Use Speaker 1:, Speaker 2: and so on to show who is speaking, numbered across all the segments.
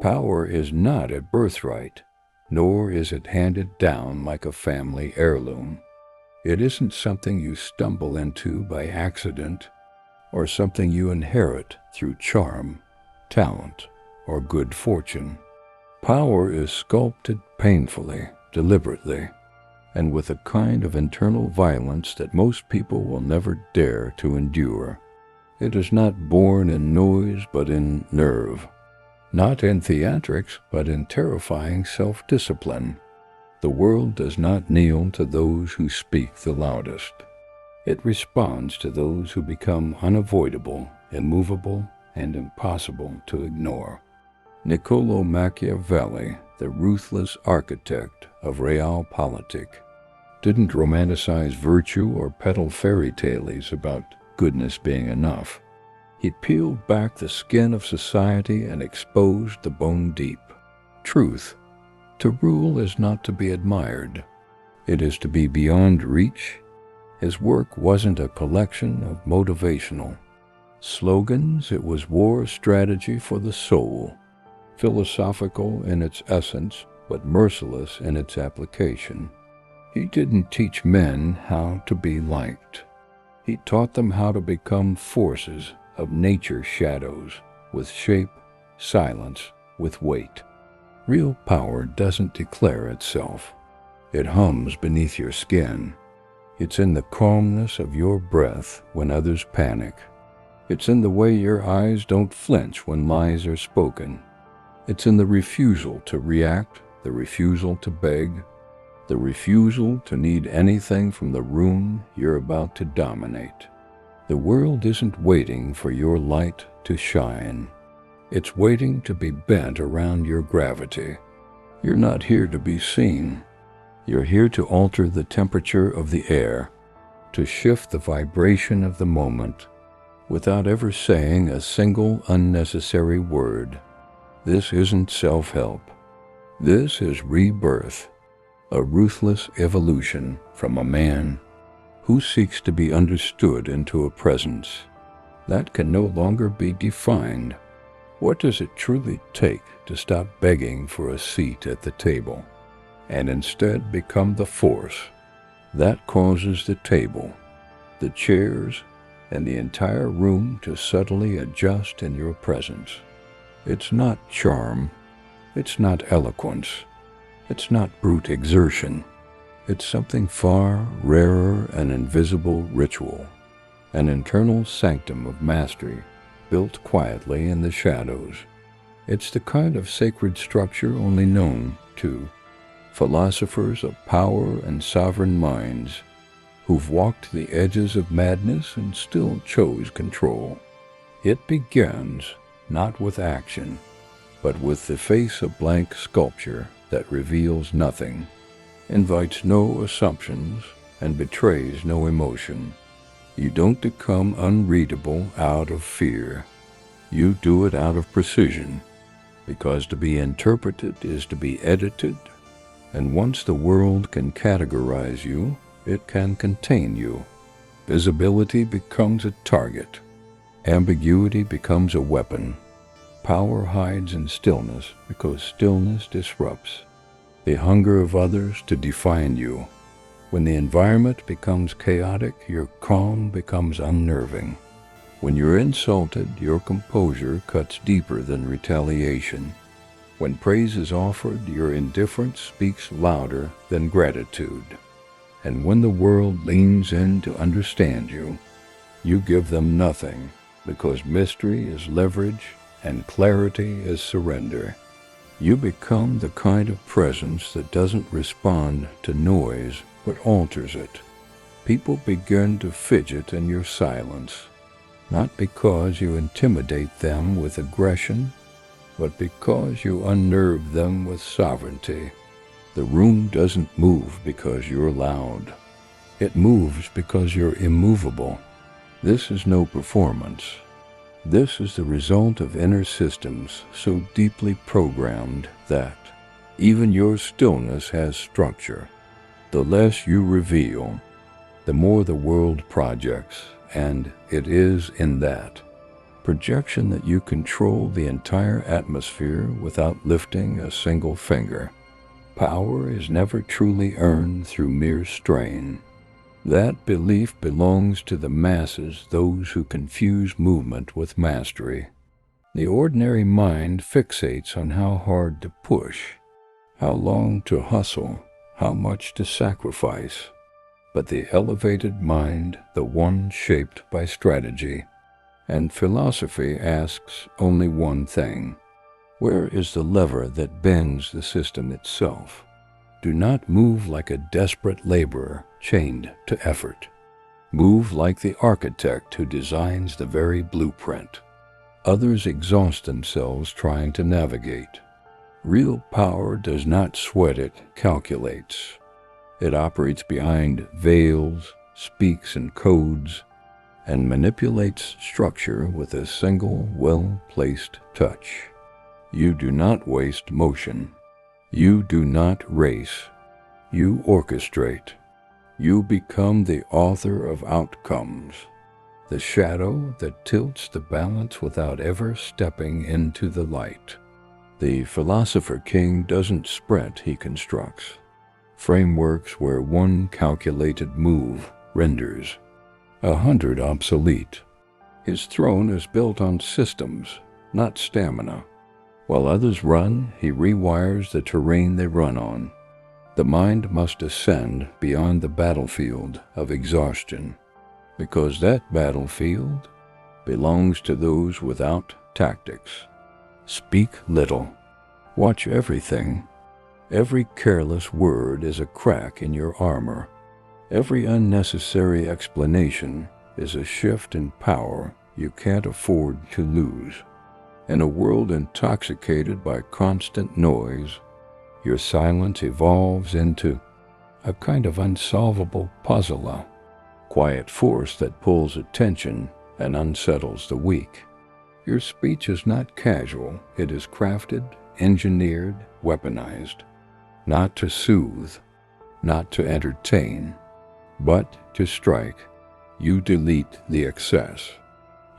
Speaker 1: Power is not a birthright, nor is it handed down like a family heirloom. It isn't something you stumble into by accident or something you inherit through charm, talent, or good fortune. Power is sculpted painfully, deliberately, and with a kind of internal violence that most people will never dare to endure. It is not born in noise but in nerve, not in theatrics but in terrifying self-discipline. The world does not kneel to those who speak the loudest. It responds to those who become unavoidable, immovable, and impossible to ignore. Niccolo Machiavelli, the ruthless architect of realpolitik, didn't romanticize virtue or peddle fairy tales about goodness being enough. He peeled back the skin of society and exposed the bone deep truth. To rule is not to be admired. It is to be beyond reach. His work wasn't a collection of motivational slogans. It was war strategy for the soul, philosophical in its essence, but merciless in its application. He didn't teach men how to be liked. He taught them how to become forces of nature's shadows, with shape, silence, with weight. Real power doesn't declare itself. It hums beneath your skin. It's in the calmness of your breath when others panic. It's in the way your eyes don't flinch when lies are spoken. It's in the refusal to react, the refusal to beg, the refusal to need anything from the room you're about to dominate. The world isn't waiting for your light to shine. It's waiting to be bent around your gravity. You're not here to be seen. You're here to alter the temperature of the air, to shift the vibration of the moment, without ever saying a single unnecessary word. This isn't self-help. This is rebirth, a ruthless evolution from a man who seeks to be understood into a presence that can no longer be defined. What does it truly take to stop begging for a seat at the table and instead become the force that causes the table, the chairs, and the entire room to subtly adjust in your presence? It's not charm. It's not eloquence. It's not brute exertion. It's something far rarer, an invisible ritual, an internal sanctum of mastery built quietly in the shadows. It's the kind of sacred structure only known to philosophers of power and sovereign minds who've walked the edges of madness and still chose control. It begins not with action, but with the face of blank sculpture that reveals nothing, invites no assumptions, and betrays no emotion. You don't become unreadable out of fear. You do it out of precision, because to be interpreted is to be edited, and once the world can categorize you, it can contain you. Visibility becomes a target. Ambiguity becomes a weapon. Power hides in stillness because stillness disrupts the hunger of others to define you. When the environment becomes chaotic, your calm becomes unnerving. When you're insulted, your composure cuts deeper than retaliation. When praise is offered, your indifference speaks louder than gratitude. And when the world leans in to understand you, you give them nothing, because mystery is leverage and clarity is surrender. You become the kind of presence that doesn't respond to noise, but alters it. People begin to fidget in your silence, not because you intimidate them with aggression, but because you unnerve them with sovereignty. The room doesn't move because you're loud. It moves because you're immovable. This is no performance. This is the result of inner systems so deeply programmed that even your stillness has structure. The less you reveal, the more the world projects, and it is in that projection that you control the entire atmosphere without lifting a single finger. Power is never truly earned through mere strain. That belief belongs to the masses, those who confuse movement with mastery. The ordinary mind fixates on how hard to push, how long to hustle, how much to sacrifice. But the elevated mind, the one shaped by strategy and philosophy, asks only one thing: where is the lever that bends the system itself? Do not move like a desperate laborer chained to effort. Move like the architect who designs the very blueprint. Others exhaust themselves trying to navigate. Real power does not sweat, it calculates. It operates behind veils, speaks in codes, and manipulates structure with a single well-placed touch. You do not waste motion. You do not race. You orchestrate. You become the author of outcomes, the shadow that tilts the balance without ever stepping into the light. The philosopher king doesn't sprint, he constructs. Frameworks where one calculated move renders 100 obsolete. His throne is built on systems, not stamina. While others run, he rewires the terrain they run on. The mind must ascend beyond the battlefield of exhaustion, because that battlefield belongs to those without tactics. Speak little. Watch everything. Every careless word is a crack in your armor. Every unnecessary explanation is a shift in power you can't afford to lose. In a world intoxicated by constant noise, your silence evolves into a kind of unsolvable puzzle, a quiet force that pulls attention and unsettles the weak. Your speech is not casual, it is crafted, engineered, weaponized, not to soothe, not to entertain, but to strike. You delete the excess.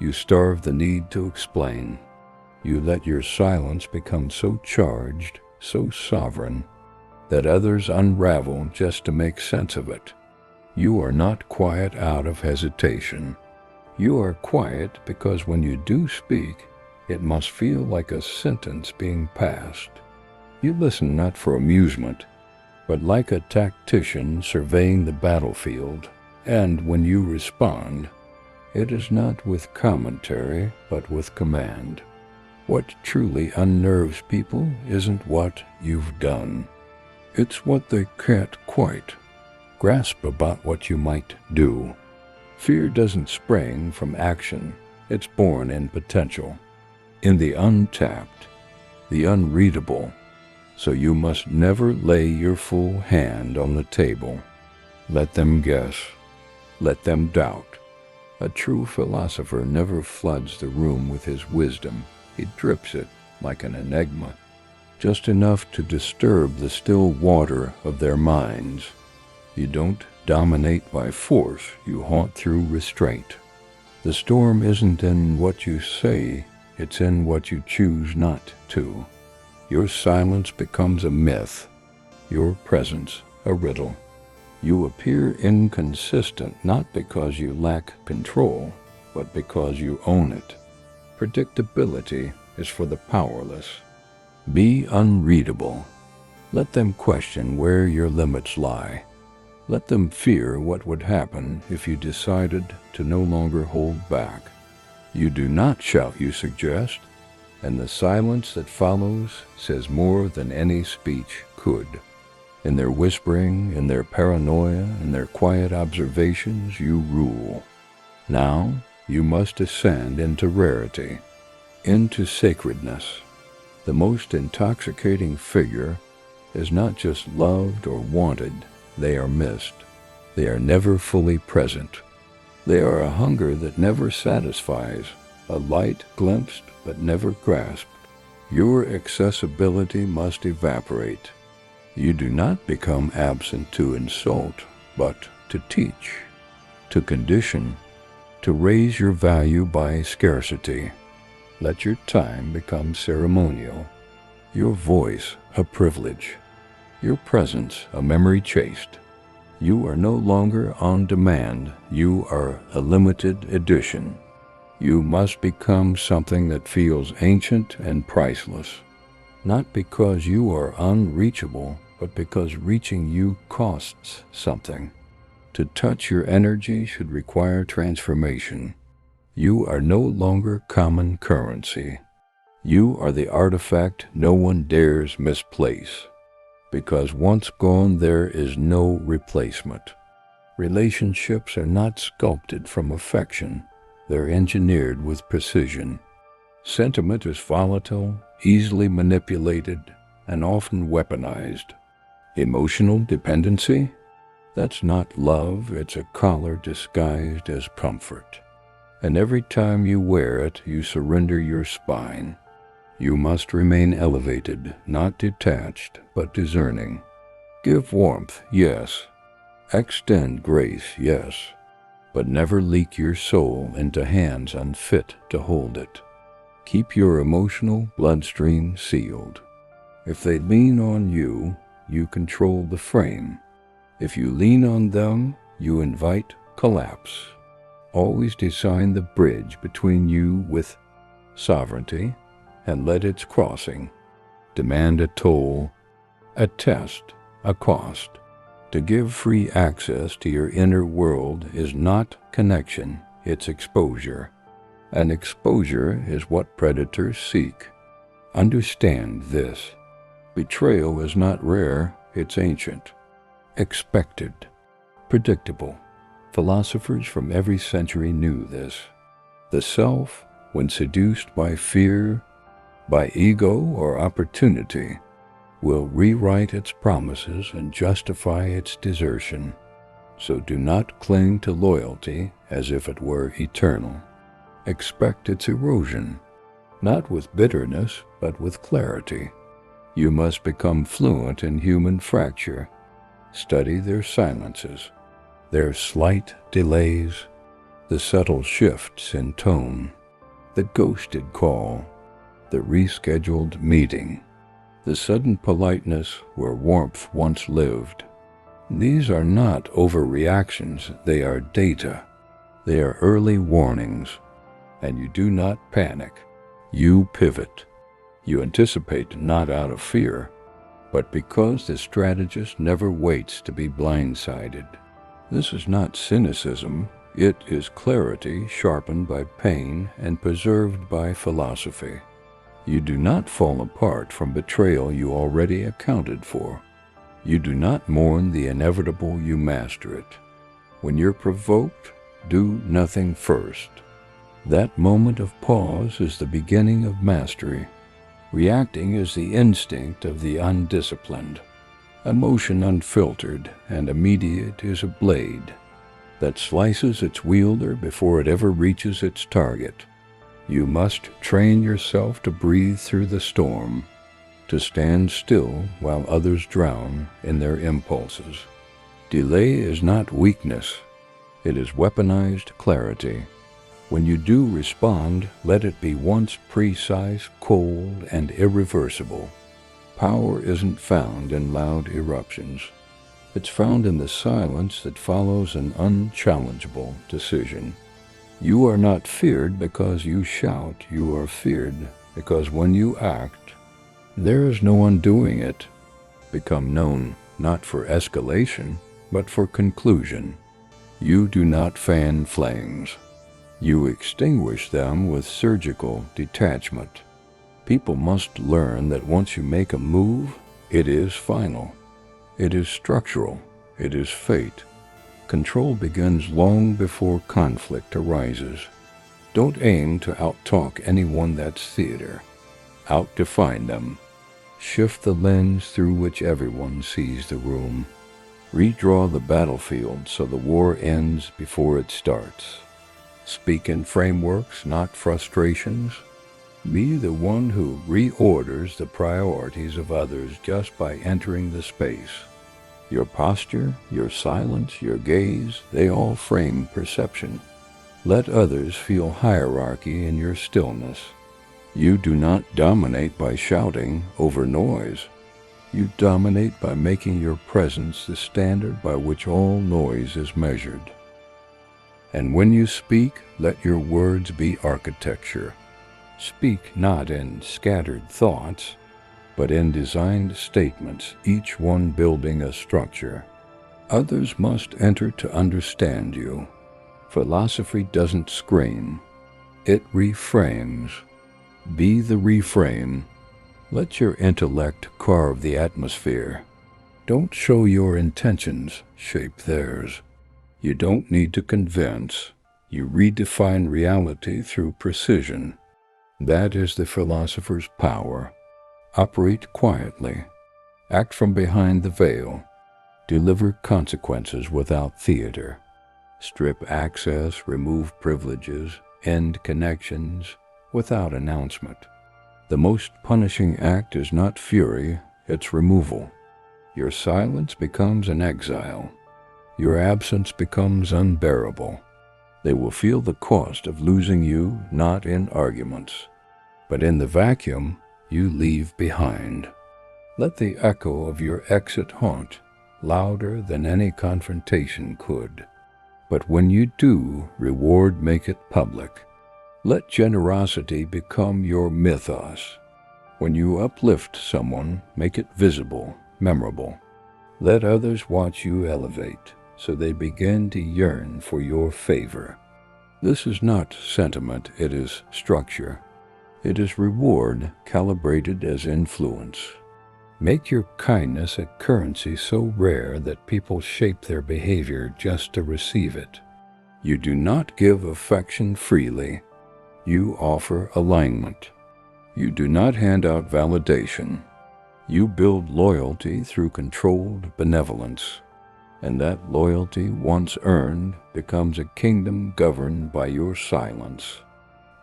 Speaker 1: You starve the need to explain. You let your silence become so charged, so sovereign, that others unravel just to make sense of it. You are not quiet out of hesitation. You are quiet because when you do speak, it must feel like a sentence being passed. You listen not for amusement, but like a tactician surveying the battlefield, and when you respond, it is not with commentary, but with command. What truly unnerves people isn't what you've done. It's what they can't quite grasp about what you might do. Fear doesn't spring from action. It's born in potential, in the untapped, the unreadable. So you must never lay your full hand on the table. Let them guess. Let them doubt. A true philosopher never floods the room with his wisdom. He drips it like an enigma, just enough to disturb the still water of their minds. You don't dominate by force, you haunt through restraint. The storm isn't in what you say, it's in what you choose not to. Your silence becomes a myth, your presence a riddle. You appear inconsistent not because you lack control, but because you own it. Predictability is for the powerless. Be unreadable. Let them question where your limits lie. Let them fear what would happen if you decided to no longer hold back. You do not shout, you suggest, and the silence that follows says more than any speech could. In their whispering, in their paranoia, in their quiet observations, you rule. Now you must ascend into rarity, into sacredness. The most intoxicating figure is not just loved or wanted, they are missed. They are never fully present. They are a hunger that never satisfies, a light glimpsed but never grasped. Your accessibility must evaporate. You do not become absent to insult, but to teach, to condition, to raise your value by scarcity. Let your time become ceremonial, your voice a privilege, your presence a memory chaste. You are no longer on demand, you are a limited edition. You must become something that feels ancient and priceless, not because you are unreachable, but because reaching you costs something. To touch your energy should require transformation. You are no longer common currency. You are the artifact no one dares misplace, because once gone there is no replacement. Relationships are not sculpted from affection, they're engineered with precision. Sentiment is volatile, easily manipulated, and often weaponized. Emotional dependency? That's not love, it's a collar disguised as comfort. And every time you wear it, you surrender your spine. You must remain elevated, not detached, but discerning. Give warmth, yes. Extend grace, yes. But never leak your soul into hands unfit to hold it. Keep your emotional bloodstream sealed. If they lean on you, you control the frame. If you lean on them, you invite collapse. Always design the bridge between you with sovereignty, and let its crossing demand a toll, a test, a cost. To give free access to your inner world is not connection, it's exposure. And exposure is what predators seek. Understand this. Betrayal is not rare, it's ancient. Expected. Predictable. Philosophers from every century knew this. The self, when seduced by fear, by ego or opportunity, will rewrite its promises and justify its desertion. So do not cling to loyalty as if it were eternal. Expect its erosion, not with bitterness, but with clarity. You must become fluent in human fracture. Study their silences, their slight delays, the subtle shifts in tone, the ghosted call, the rescheduled meeting, the sudden politeness where warmth once lived. These are not overreactions, they are data. They are early warnings. And you do not panic. You pivot. You anticipate not out of fear, but because the strategist never waits to be blindsided. This is not cynicism, it is clarity sharpened by pain and preserved by philosophy. You do not fall apart from betrayal you already accounted for. You do not mourn the inevitable, you master it. When you're provoked, do nothing first. That moment of pause is the beginning of mastery. Reacting is the instinct of the undisciplined. Emotion unfiltered and immediate is a blade that slices its wielder before it ever reaches its target. You must train yourself to breathe through the storm, to stand still while others drown in their impulses. Delay is not weakness, it is weaponized clarity. When you do respond, let it be once precise, cold, and irreversible. Power isn't found in loud eruptions. It's found in the silence that follows an unchallengeable decision. You are not feared because you shout, you are feared because when you act, there is no undoing it. Become known not for escalation, but for conclusion. You do not fan flames. You extinguish them with surgical detachment. People must learn that once you make a move, it is final. It is structural. It is fate. Control begins long before conflict arises. Don't aim to outtalk anyone, that's theater. Outdefine them. Shift the lens through which everyone sees the room. Redraw the battlefield so the war ends before it starts. Speak in frameworks, not frustrations. Be the one who reorders the priorities of others just by entering the space. Your posture, your silence, your gaze, they all frame perception. Let others feel hierarchy in your stillness. You do not dominate by shouting over noise. You dominate by making your presence the standard by which all noise is measured. And when you speak, let your words be architecture. Speak not in scattered thoughts, but in designed statements, each one building a structure. Others must enter to understand you. Philosophy doesn't scream, it reframes. Be the reframe. Let your intellect carve the atmosphere. Don't show your intentions, shape theirs. You don't need to convince. You redefine reality through precision. That is the philosopher's power. Operate quietly. Act from behind the veil. Deliver consequences without theater. Strip access, remove privileges, end connections without announcement. The most punishing act is not fury, it's removal. Your silence becomes an exile. Your absence becomes unbearable. They will feel the cost of losing you not in arguments, but in the vacuum you leave behind. Let the echo of your exit haunt, louder than any confrontation could. But when you do, reward make it public. Let generosity become your mythos. When you uplift someone, make it visible, memorable. Let others watch you elevate, so they begin to yearn for your favor. This is not sentiment, it is structure. It is reward calibrated as influence. Make your kindness a currency so rare that people shape their behavior just to receive it. You do not give affection freely. You offer alignment. You do not hand out validation. You build loyalty through controlled benevolence. And that loyalty, once earned, becomes a kingdom governed by your silence,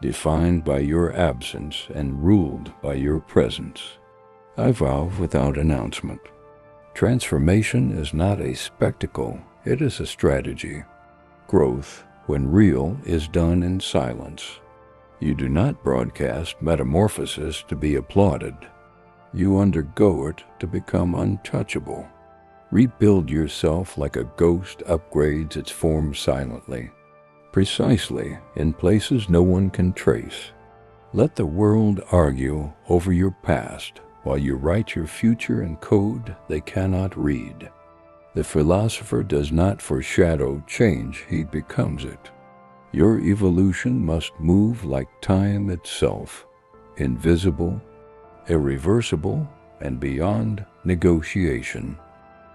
Speaker 1: defined by your absence, and ruled by your presence. I vow without announcement. Transformation is not a spectacle, it is a strategy. Growth, when real, is done in silence. You do not broadcast metamorphosis to be applauded. You undergo it to become untouchable. Rebuild yourself like a ghost upgrades its form silently, precisely in places no one can trace. Let the world argue over your past while you write your future in code they cannot read. The philosopher does not foreshadow change, he becomes it. Your evolution must move like time itself, invisible, irreversible, and beyond negotiation.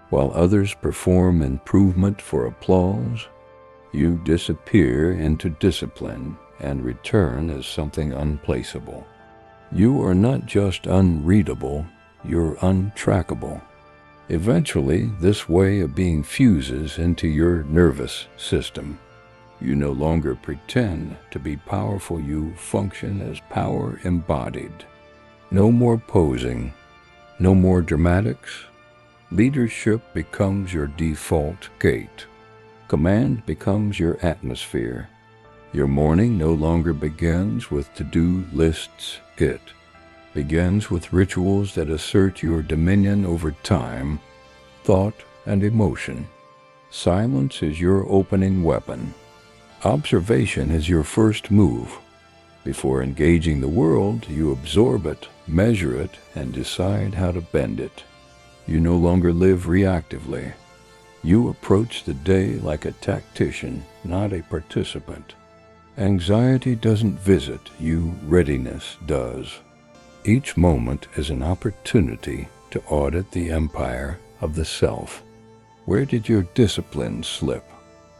Speaker 1: While others perform improvement for applause, you disappear into discipline and return as something unplaceable. You are not just unreadable, you're untrackable. Eventually, this way of being fuses into your nervous system. You no longer pretend to be powerful, you function as power embodied. No more posing, no more dramatics. Leadership becomes your default gait. Command becomes your atmosphere. Your morning no longer begins with to-do lists, it begins with rituals that assert your dominion over time, thought, and emotion. Silence is your opening weapon. Observation is your first move. Before engaging the world, you absorb it, measure it, and decide how to bend it. You no longer live reactively. You approach the day like a tactician, not a participant. Anxiety doesn't visit you, readiness does. Each moment is an opportunity to audit the empire of the self. Where did your discipline slip?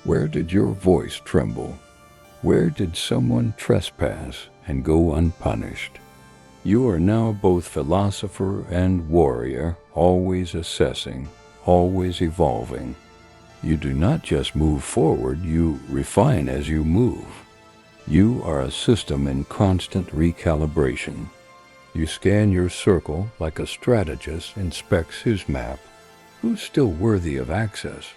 Speaker 1: Where did your voice tremble? Where did someone trespass and go unpunished? You are now both philosopher and warrior, always assessing, always evolving. You do not just move forward, you refine as you move. You are a system in constant recalibration. You scan your circle like a strategist inspects his map. Who's still worthy of access?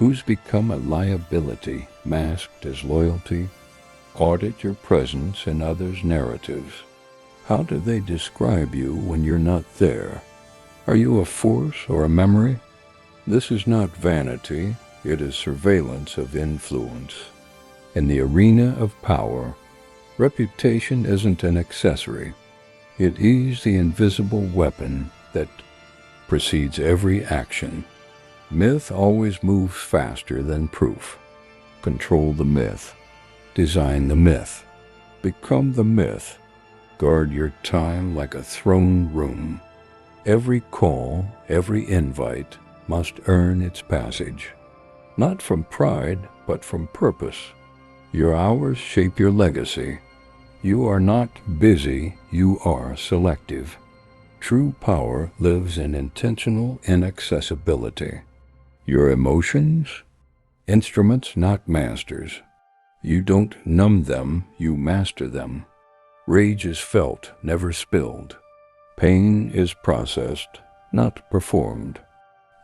Speaker 1: who's become a liability masked as loyalty. Audit your presence in others' narratives. How do they describe you when you're not there? Are you a force or a memory? This is not vanity, it is surveillance of influence. In the arena of power, reputation isn't an accessory. It is the invisible weapon that precedes every action. Myth always moves faster than proof. Control the myth. Design the myth. Become the myth. Guard your time like a throne room. Every call, every invite must earn its passage. Not from pride, but from purpose. Your hours shape your legacy. You are not busy, you are selective. True power lives in intentional inaccessibility. Your emotions? Instruments, not masters. You don't numb them, you master them. Rage is felt, never spilled. Pain is processed, not performed.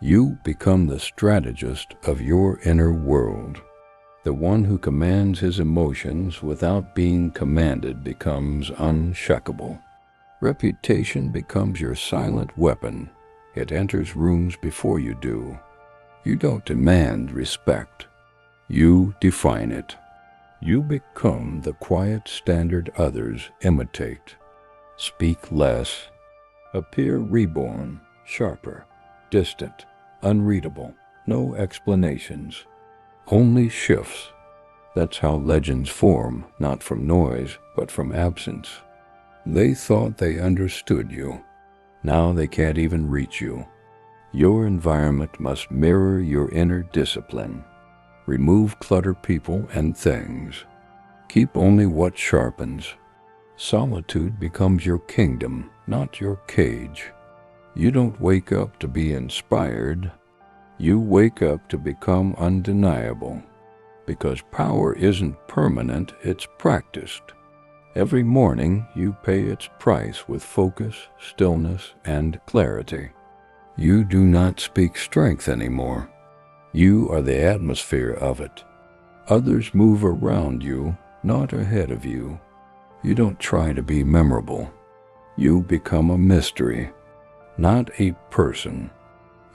Speaker 1: You become the strategist of your inner world. The one who commands his emotions without being commanded becomes unshackable. Reputation becomes your silent weapon. It enters rooms before you do. You don't demand respect. You define it. You become the quiet standard others imitate. Speak less. Appear reborn, sharper, distant, unreadable. No explanations. Only shifts. That's how legends form, not from noise, but from absence. They thought they understood you. Now they can't even reach you. Your environment must mirror your inner discipline. Remove cluttered people and things. Keep only what sharpens. Solitude becomes your kingdom, not your cage. You don't wake up to be inspired. You wake up to become undeniable. Because power isn't permanent, it's practiced. Every morning you pay its price with focus, stillness, and clarity. You do not speak strength anymore. You are the atmosphere of it. Others move around you, not ahead of you. You don't try to be memorable. You become a mystery, not a person.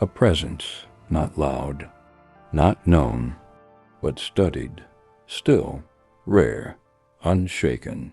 Speaker 1: A presence, not loud, not known, but studied, still, rare, unshaken.